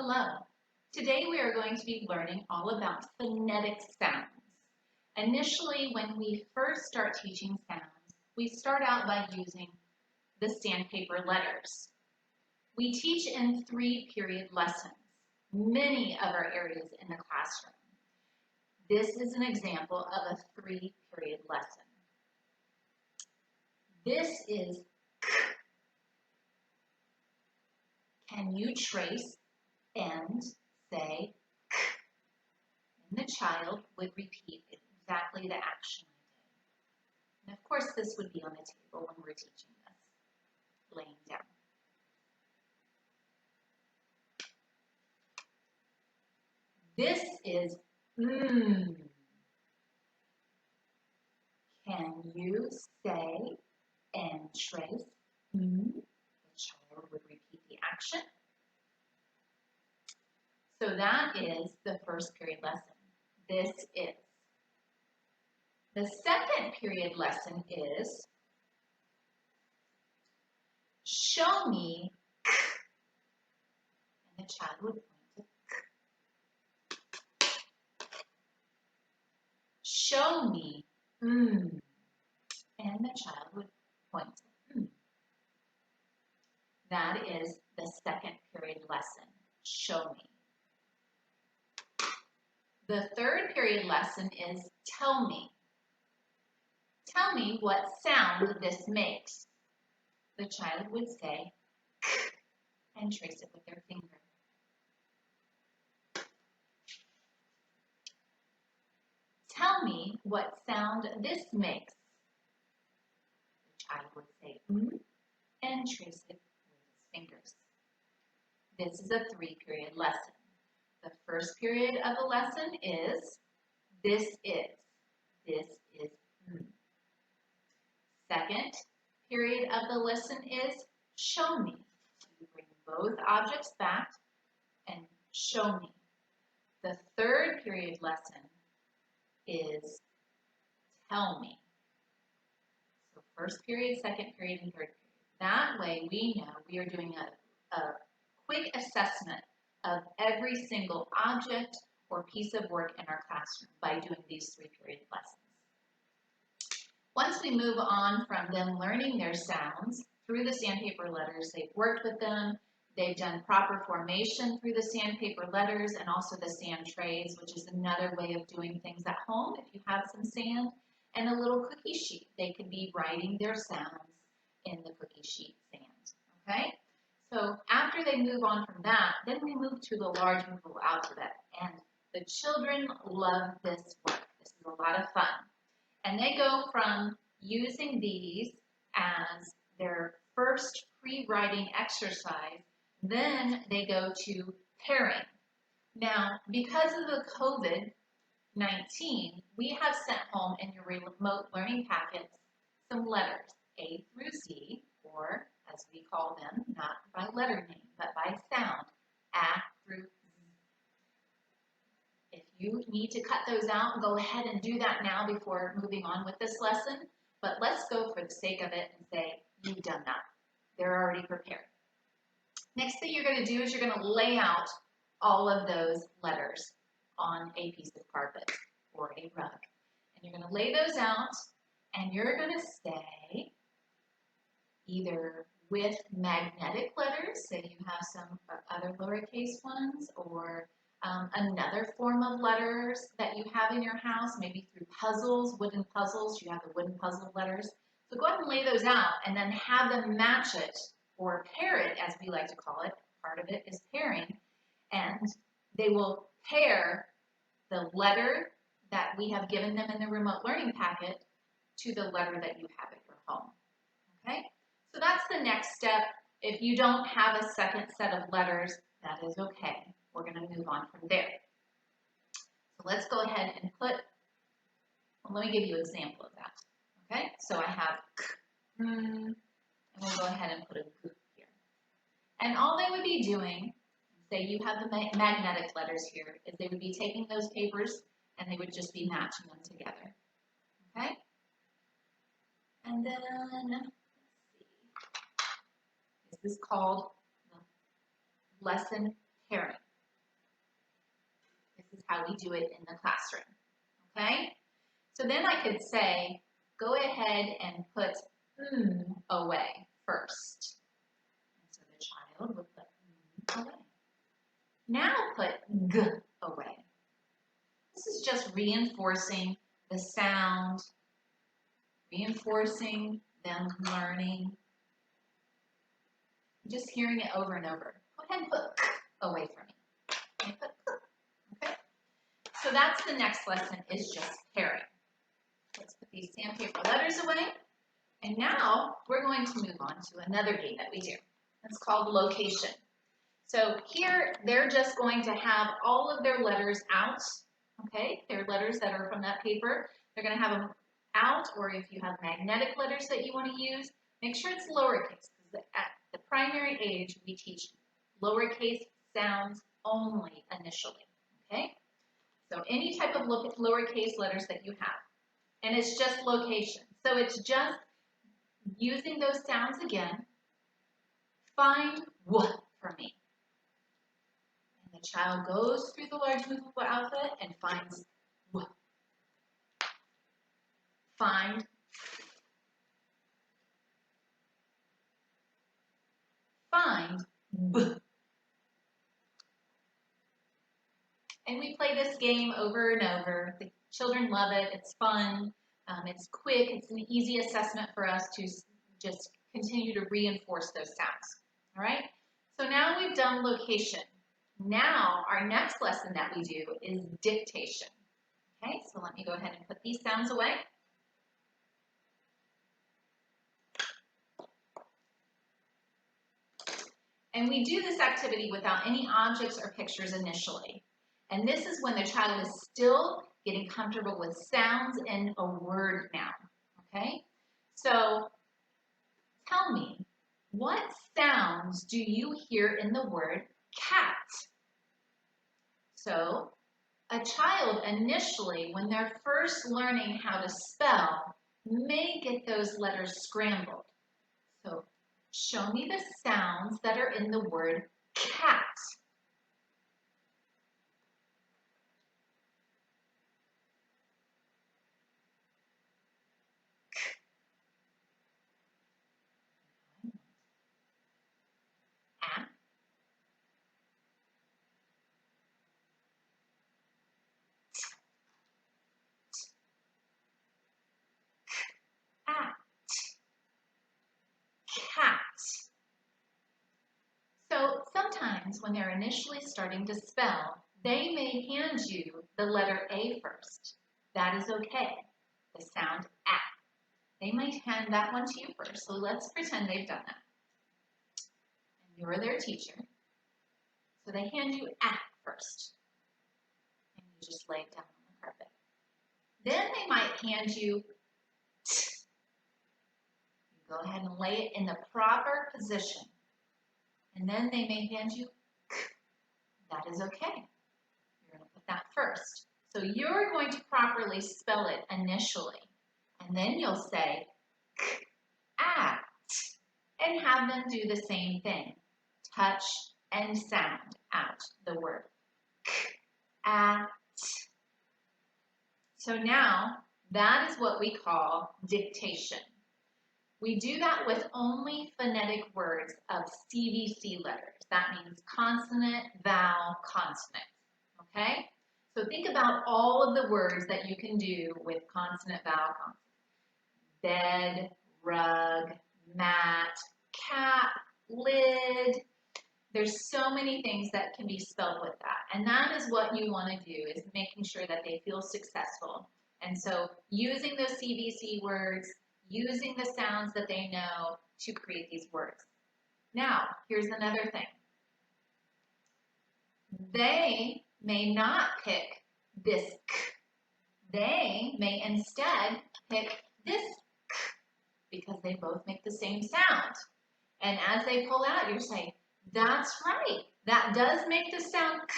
Hello. Today we are going to be learning all about phonetic sounds. Initially, when we first start teaching sounds, we start out by using the sandpaper letters. We teach in 3-period lessons, many of our areas in the classroom. This is an example of a 3-period lesson. This is K. Can you trace and say K? And the child would repeat exactly the action I did. And of course, this would be on the table when we're teaching this, laying down. This is mm. Can you say and trace mm? The child would repeat the action. So that is the first period lesson. This is. The second period lesson is show me K. And the child would point to K. Show me mm. And the child would point to mm. That is the second period lesson. Show me. The third period lesson is tell me. Tell me what sound this makes. The child would say K and trace it with their finger. Tell me what sound this makes. The child would say and trace it with his fingers. This is a 3-period lesson. The first period of the lesson is this is. This is Second period of the lesson is show me. You bring both objects back and show me. The third period lesson is tell me. So first period, second period, and third period. That way we know we are doing a quick assessment of every single object or piece of work in our classroom by doing these 3-period lessons. Once we move on from them learning their sounds through the sandpaper letters, they've worked with them, they've done proper formation through the sandpaper letters and also the sand trays, which is another way of doing things at home if you have some sand, and a little cookie sheet. They could be writing their sounds in the cookie sheet sand, okay? So after they move on from that, then we move to the large movable alphabet, and the children love this work. This is a lot of fun. And they go from using these as their first pre-writing exercise, then they go to pairing. Now, because of the COVID-19, we have sent home in your remote learning packets some letters, A through Z, or as we call them, not by letter name, but by sound, A through Z. If you need to cut those out, go ahead and do that now before moving on with this lesson. But let's go for the sake of it and say you've done that. They're already prepared. Next thing you're going to do is you're going to lay out all of those letters on a piece of carpet or a rug. And you're going to lay those out and you're going to say either with magnetic letters, say you have some other lowercase ones, or another form of letters that you have in your house, maybe through puzzles, wooden puzzles, you have the wooden puzzle letters. So go ahead and lay those out and then have them match it or pair it, as we like to call it. Part of it is pairing. And they will pair the letter that we have given them in the remote learning packet to the letter that you have at your home. Okay? So that's the next step. If you don't have a second set of letters, that is okay. We're going to move on from there. So let's go ahead and put, well, let me give you an example of that. Okay, so I have K, and we'll go ahead and put a G here. And all they would be doing, say you have the magnetic letters here, is they would be taking those papers and they would just be matching them together. Okay? And then, let's see. This is called lesson pairing. how we do it in the classroom, okay? So then I could say, go ahead and put away first. And so the child would put away. Now put g away. This is just reinforcing the sound, reinforcing them learning, just hearing it over and over. Go ahead and put k away from me. And put k, okay? So that's the next lesson, is just pairing. Let's put these sandpaper letters away. And now we're going to move on to another game that we do. It's called location. So here, they're just going to have all of their letters out, okay? Their letters that are from that paper. They're going to have them out, or if you have magnetic letters that you want to use, make sure it's lowercase, because at the primary age, we teach lowercase sounds only initially, okay? So any type of lowercase letters that you have, and it's just location. So it's just using those sounds again. Find w for me. And the child goes through the large movable alphabet and finds w. Find. Find b. And we play this game over and over. The children love it. It's fun. It's quick. It's an easy assessment for us to just continue to reinforce those sounds. All right? So now we've done location. Now our next lesson that we do is dictation. Okay, so let me go ahead and put these sounds away. And we do this activity without any objects or pictures initially. And this is when the child is still getting comfortable with sounds in a word now, okay? So tell me, what sounds do you hear in the word cat? So a child initially, when they're first learning how to spell, may get those letters scrambled. So show me the sounds that are in the word cat. Cat. So sometimes when they're initially starting to spell, they may hand you the letter A first. That is okay. The sound A. They might hand that one to you first. So let's pretend they've done that. And you're their teacher. So they hand you A first. And you just lay it down on the carpet. Then they might hand you T. Go ahead and lay it in the proper position. And then they may hand you K. That is okay. You're going to put that first. So you're going to properly spell it initially. And then you'll say K, at, and have them do the same thing. Touch and sound out the word. K, at. So now that is what we call dictation. We do that with only phonetic words of CVC letters. That means consonant, vowel, consonant. Okay? So think about all of the words that you can do with consonant, vowel, consonant. Bed, rug, mat, cap, lid. There's so many things that can be spelled with that. And that is what you want to do, is making sure that they feel successful. And so using those CVC words, using the sounds that they know to create these words. Now, here's another thing. They may not pick this K. They may instead pick this K because they both make the same sound. And as they pull out, you're saying, that's right. That does make the sound K,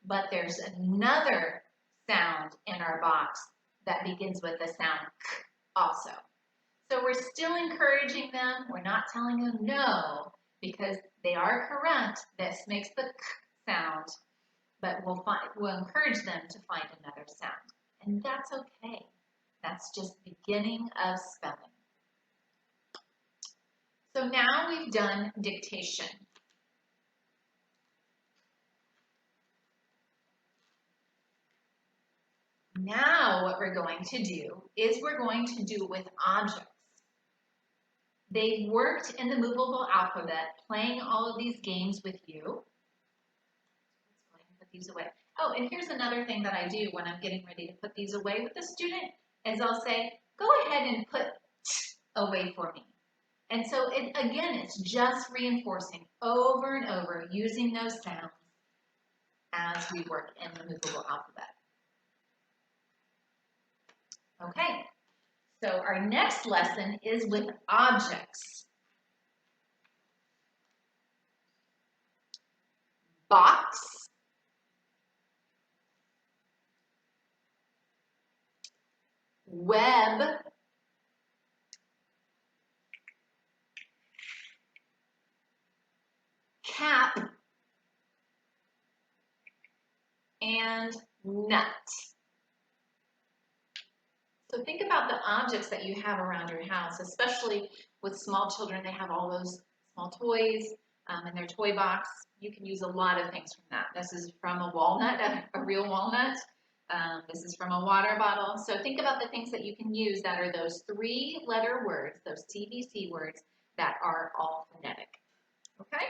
but there's another sound in our box that begins with the sound K also. So we're still encouraging them. We're not telling them no, because they are correct. This makes the K sound, but we'll encourage them to find another sound. And that's okay. That's just the beginning of spelling. So now we've done dictation. Now what we're going to do is we're going to do with objects. They've worked in the movable alphabet, playing all of these games with you. Let's go ahead and put these away. Oh, and here's another thing that I do when I'm getting ready to put these away with the student, is I'll say, go ahead and put away for me. And so, again, it's just reinforcing over and over, using those sounds as we work in the movable alphabet. Okay, so our next lesson is with objects. Box, web, cap, and nut. So think about the objects that you have around your house, especially with small children. They have all those small toys in their toy box. You can use a lot of things from that. This is from a walnut, a real walnut. This is from a water bottle. So think about the things that you can use that are those 3-letter words, those CVC words that are all phonetic. Okay?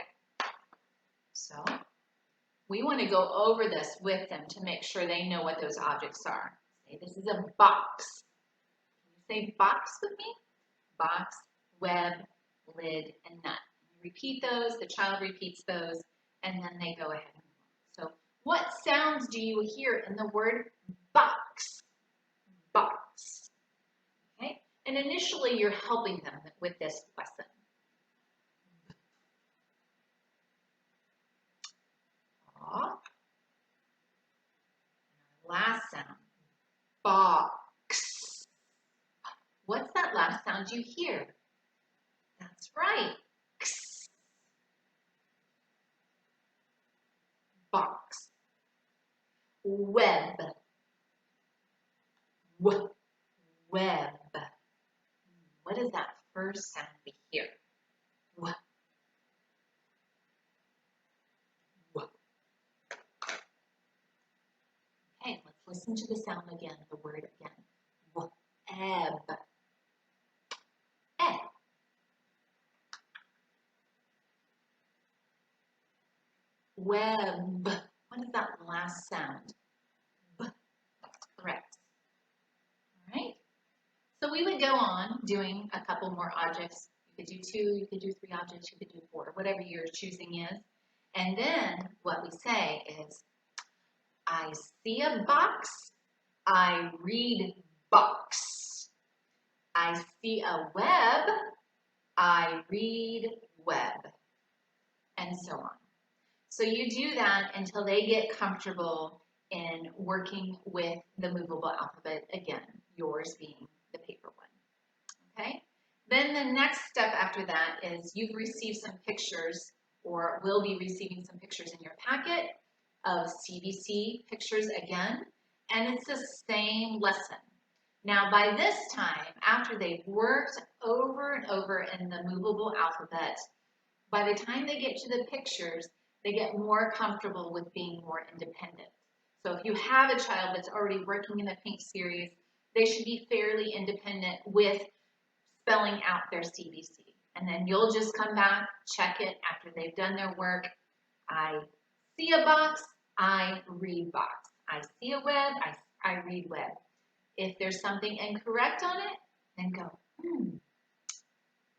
So we want to go over this with them to make sure they know what those objects are. Say, this is a box. Can you say box with me? Box, web, lid, and nut. You repeat those, the child repeats those, and then they go ahead and move on. So what sounds do you hear in the word box? Box. Okay? And initially you're helping them with this lesson. Last sound, box. What's that last sound you hear? That's right, X. Box. Web. W. Web. What is that first sound we hear? W. Okay, let's listen to the sound again, the word again. Web. E. Web. What is that last sound? B. Correct. All right. So we would go on doing a couple more objects. You could do 2, you could do 3 objects, you could do 4, whatever your choosing is. And then what we say is, I see a box, I read box. I see a web, I read web, and so on. So you do that until they get comfortable in working with the movable alphabet, again, yours being the paper one, okay? Then the next step after that is you've received some pictures, or will be receiving some pictures in your packet of CVC pictures again, and it's the same lesson. Now by this time, after they've worked over and over in the movable alphabet, by the time they get to the pictures, they get more comfortable with being more independent. So if you have a child that's already working in the pink series, they should be fairly independent with spelling out their CVC. And then you'll just come back, check it after they've done their work. I see a box, I read box. I see a web, I read web. If there's something incorrect on it, then go,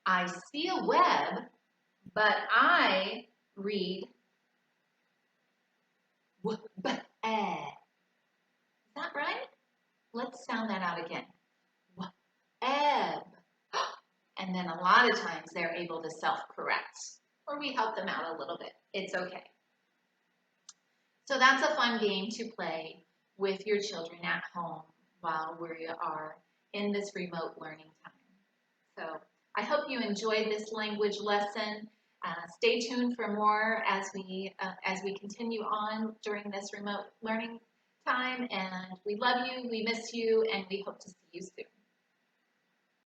I see a web, but I read web. Is that right? Let's sound that out again. Web. And then a lot of times they're able to self-correct, or we help them out a little bit. It's okay. So that's a fun game to play with your children at home while we are in this remote learning time. So I hope you enjoyed this language lesson. Stay tuned for more as we continue on during this remote learning time. And we love you, we miss you, and we hope to see you soon.